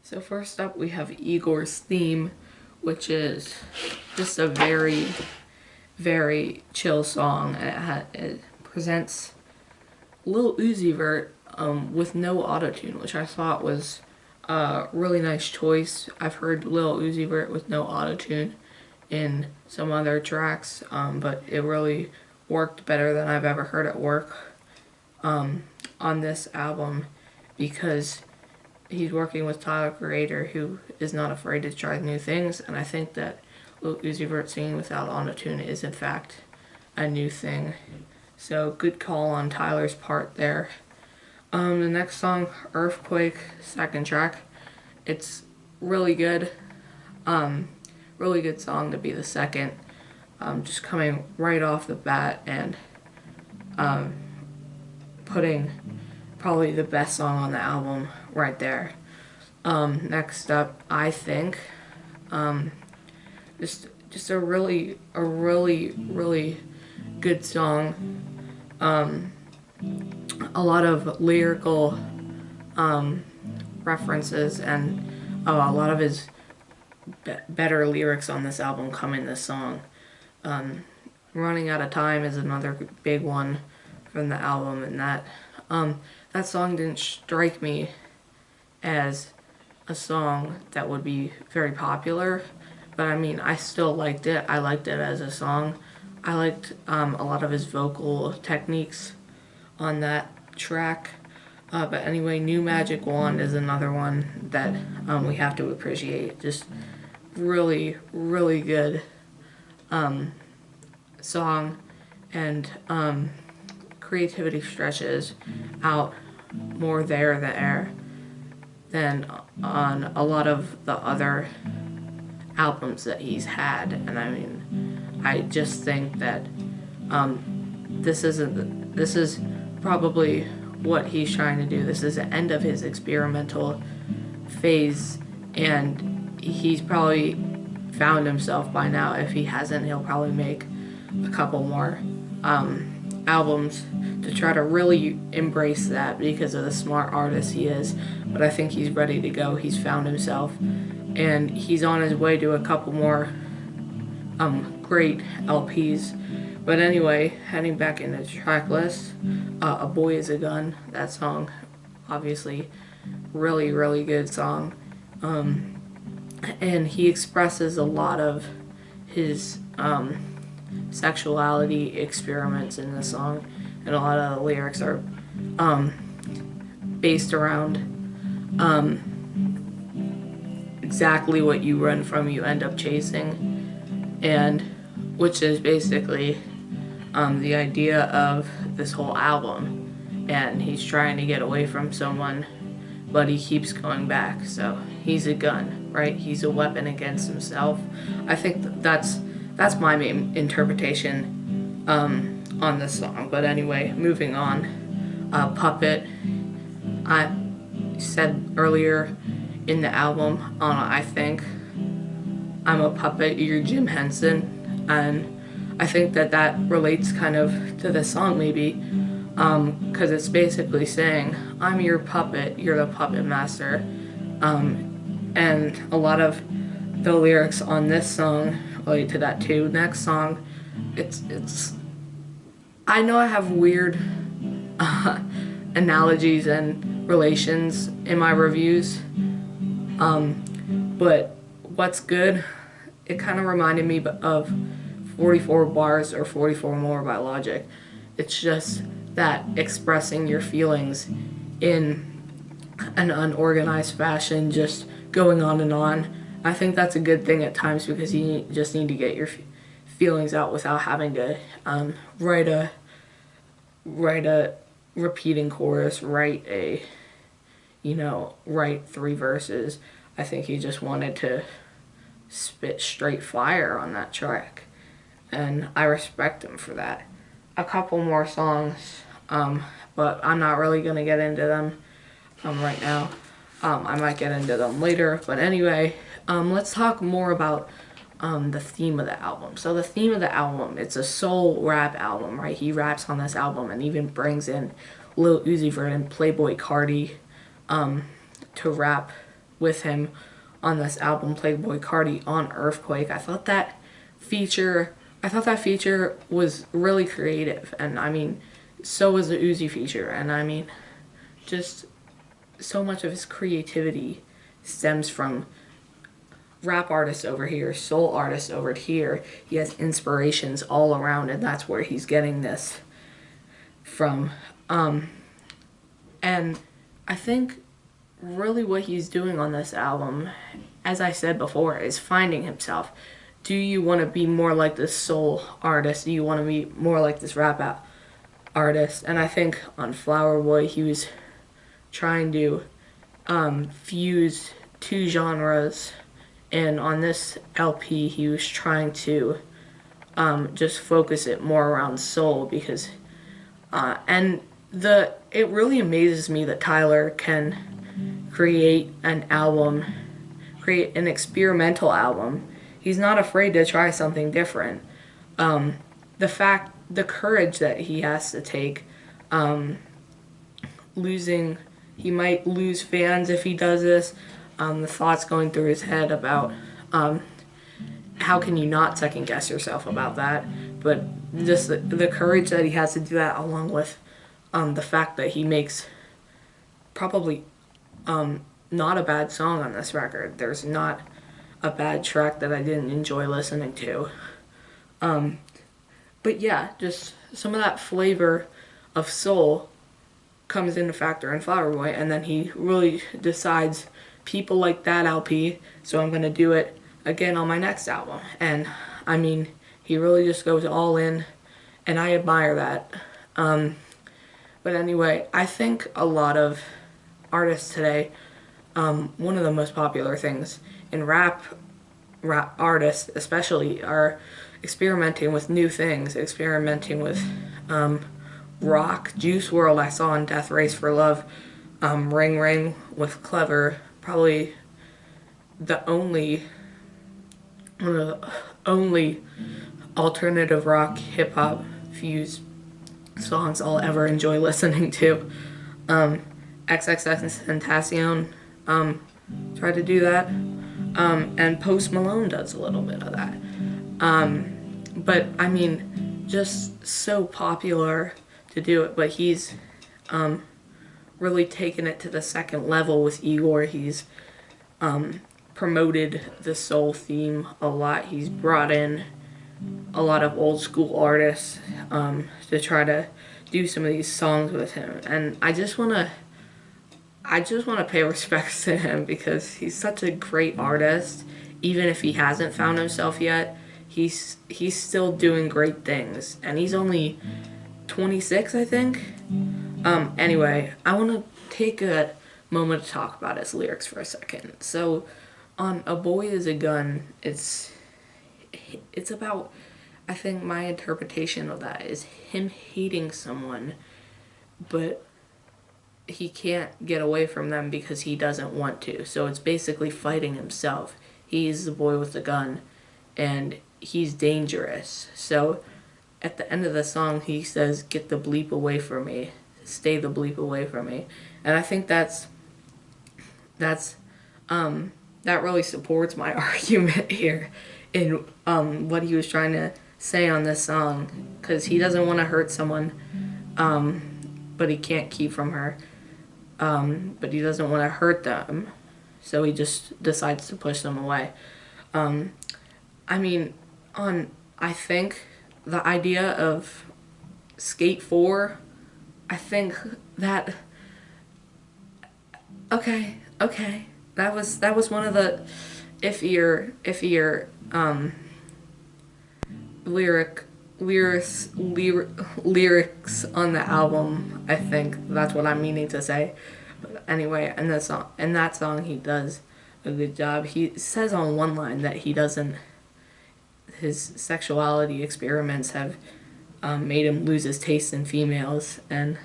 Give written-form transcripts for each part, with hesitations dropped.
So first up we have IGOR's theme, which is just a very, very chill song. It presents Lil Uzi Vert with no autotune, which I thought was a really nice choice. I've heard Lil Uzi Vert with no autotune in some other tracks, but it really worked better than I've ever heard it work on this album, because he's working with Tyler, Creator, who is not afraid to try new things, and I think that Lil Uzi Vert singing without autotune is in fact a new thing. So good call on Tyler's part there. The next song, Earthquake, second track. It's really good. Really good song to be the second. Just coming right off the bat and putting probably the best song on the album right there. Next up, I think, just a really good song. A lot of lyrical references, and a lot of his better lyrics on this album come in this song. Running Out of Time is another big one from the album, and that song didn't strike me as a song that would be very popular, but I mean, I still liked it. I liked it as a song. I liked a lot of his vocal techniques on that track. But anyway, New Magic Wand is another one that we have to appreciate. Just really good song, and creativity stretches out more there than on a lot of the other albums that he's had. And I mean, I just think that this is probably what he's trying to do. This is the end of his experimental phase, and he's probably found himself by now. If he hasn't, he'll probably make a couple more albums to try to really embrace that, because of the smart artist he is. But I think he's ready to go. He's found himself, and he's on his way to a couple more great LPs. But anyway, heading back into the track list, A Boy Is a Gun. That song, obviously, really good song. And he expresses a lot of his sexuality experiments in the song, and a lot of the lyrics are based around exactly what you run from, you end up chasing, and which is basically the idea of this whole album. And he's trying to get away from someone, but he keeps going back. So he's a gun, right? He's a weapon against himself. I think that's my main interpretation on this song. But anyway, moving on. Puppet. I said earlier in the album, I think I'm a puppet, you're Jim Henson, and I think that relates kind of to the song, maybe, because it's basically saying, I'm your puppet, you're the puppet master. And a lot of the lyrics on this song relate to that too. Next song, it's I know I have weird analogies and relations in my reviews, but What's Good, it kind of reminded me of 44 Bars or 44 More by Logic. It's just that expressing your feelings in an unorganized fashion, just going on and on. I think that's a good thing at times, because you just need to get your feelings out without having to write a repeating chorus, write 3 verses. I think he just wanted to spit straight fire on that track, and I respect him for that. A couple more songs, but I'm not really going to get into them right now. I might get into them later, but anyway, let's talk more about the theme of the album. So the theme of the album, it's a soul rap album, right? He raps on this album and even brings in Lil Uzi Vert and Playboi Carti to rap with him on this album, Playboy Cardi on Earthquake. I thought that feature was really creative, and I mean, so was the Uzi feature, and I mean, just so much of his creativity stems from rap artists over here, soul artists over here. He has inspirations all around, and that's where he's getting this from. And I think really what he's doing on this album, as I said before, is finding himself. Do you want to be more like this soul artist? Do you want to be more like this rap artist? And I think on Flower Boy he was trying to fuse two genres, and on this LP he was trying to just focus it more around soul, because it really amazes me that Tyler can create an experimental album. He's not afraid to try something different. The courage that he has to take, he might lose fans if he does this. The thoughts going through his head about how can you not second guess yourself about that, but just the courage that he has to do that, along with the fact that he makes probably not a bad song on this record. There's not a bad track that I didn't enjoy listening to. But yeah, just some of that flavor of soul comes into factor in Flower Boy, and then he really decides people like that LP, so I'm going to do it again on my next album. And I mean, he really just goes all in, and I admire that. But anyway, I think a lot of artists today, one of the most popular things in rap artists especially, are experimenting with new things, experimenting with rock. Juice WRLD I saw in Death Race for Love, Ring Ring with Clever, probably one of the only alternative rock hip hop fused songs I'll ever enjoy listening to. XXXTentacion tried to do that, and Post Malone does a little bit of that. But I mean, just so popular to do it. But he's really taken it to the second level with IGOR. He's promoted the soul theme a lot. He's brought in a lot of old school artists to try to do some of these songs with him, and I just want to pay respects to him, because he's such a great artist. Even if he hasn't found himself yet, he's still doing great things, and he's only 26, I think. Anyway, I want to take a moment to talk about his lyrics for a second. So on A Boy Is a Gun, it's about, I think my interpretation of that is him hating someone, but he can't get away from them because he doesn't want to. So it's basically fighting himself. He's the boy with the gun, and he's dangerous. So at the end of the song, he says, "Get the bleep away from me. Stay the bleep away from me." And I think that really supports my argument here in what he was trying to say on this song, because he doesn't want to hurt someone, but he can't keep from her. But he doesn't want to hurt them, so he just decides to push them away. I mean, I think the idea of Skate 4, I think that, okay, that was one of the iffier lyrics on the album. I think that's what I'm meaning to say. But anyway, in that song he does a good job. He says on one line that his sexuality experiments have made him lose his taste in females, and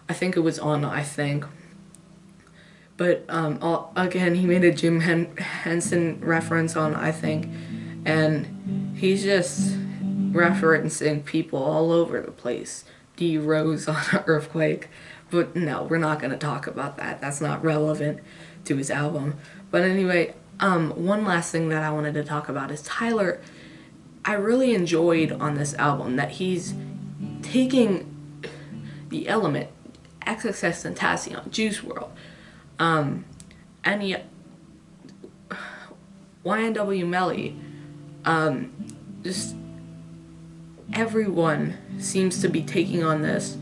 I think it was on I Think. But again, he made a Jim Henson reference on I Think, and he's just referencing people all over the place. D Rose on Earthquake, but no, we're not going to talk about that. That's not relevant to his album. But anyway, one last thing that I wanted to talk about is Tyler. I really enjoyed on this album that he's taking the element XXXTentacion, Juice WRLD, and yet YNW Melly, just everyone seems to be taking on this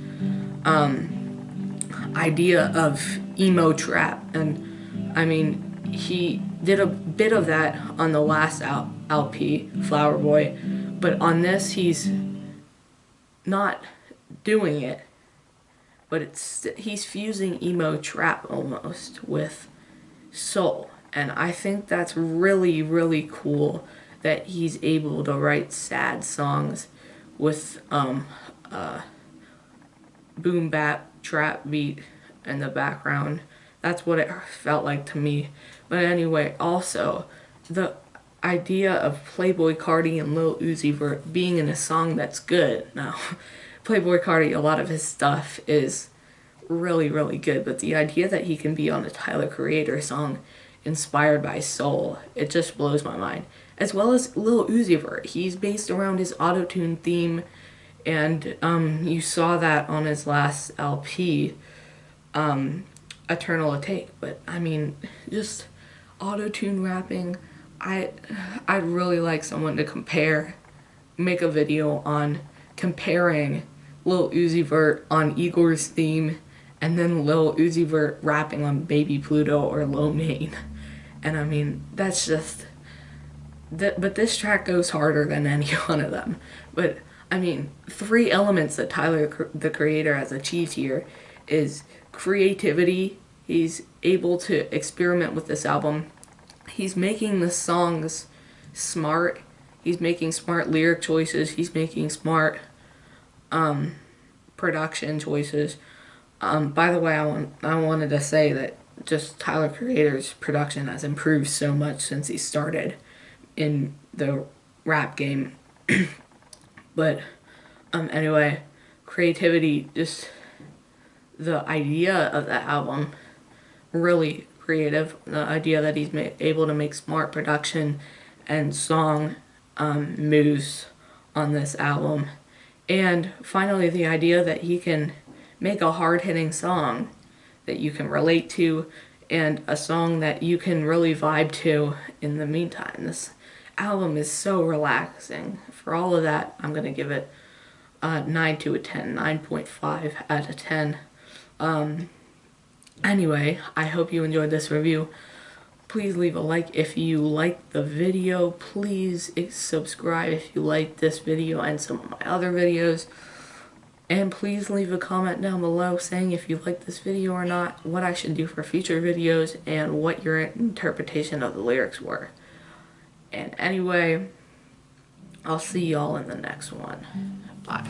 idea of emo trap. And I mean, he did a bit of that on the last LP, Flower Boy, but on this he's not doing it, but he's fusing emo trap almost with soul. And I think that's really, really cool that he's able to write sad songs with boom bap trap beat in the background. That's what it felt like to me. But anyway, also the idea of Playboi Carti and Lil Uzi Vert being in a song that's good. Now, Playboi Carti, a lot of his stuff is really, really good, but the idea that he can be on a Tyler Creator song inspired by soul, it just blows my mind. As well as Lil Uzi Vert, he's based around his auto-tune theme, and you saw that on his last LP, Eternal Atake. But I mean, just auto-tune rapping, I'd really like someone to make a video on comparing Lil Uzi Vert on IGOR's theme and then Lil Uzi Vert rapping on Baby Pluto or Lo Mein. And I mean, that's just... But this track goes harder than any one of them. But I mean, 3 elements that Tyler, the Creator, has achieved here is creativity. He's able to experiment with this album. He's making the songs smart. He's making smart lyric choices. He's making smart production choices. By the way, I wanted to say that just Tyler Creator's production has improved so much since he started in the rap game. But anyway, creativity, just the idea of the album, really creative. The idea that he's able to make smart production and song moves on this album. And finally, the idea that he can make a hard-hitting song that you can relate to and a song that you can really vibe to in the meantime. This album is so relaxing. For all of that, I'm going to give it a 9 to a 10, 9.5 out of 10. Anyway, I hope you enjoyed this review. Please leave a like if you liked the video. Please subscribe if you liked this video and some of my other videos. And please leave a comment down below saying if you like this video or not, what I should do for future videos, and what your interpretation of the lyrics were. And anyway, I'll see y'all in the next one. Bye.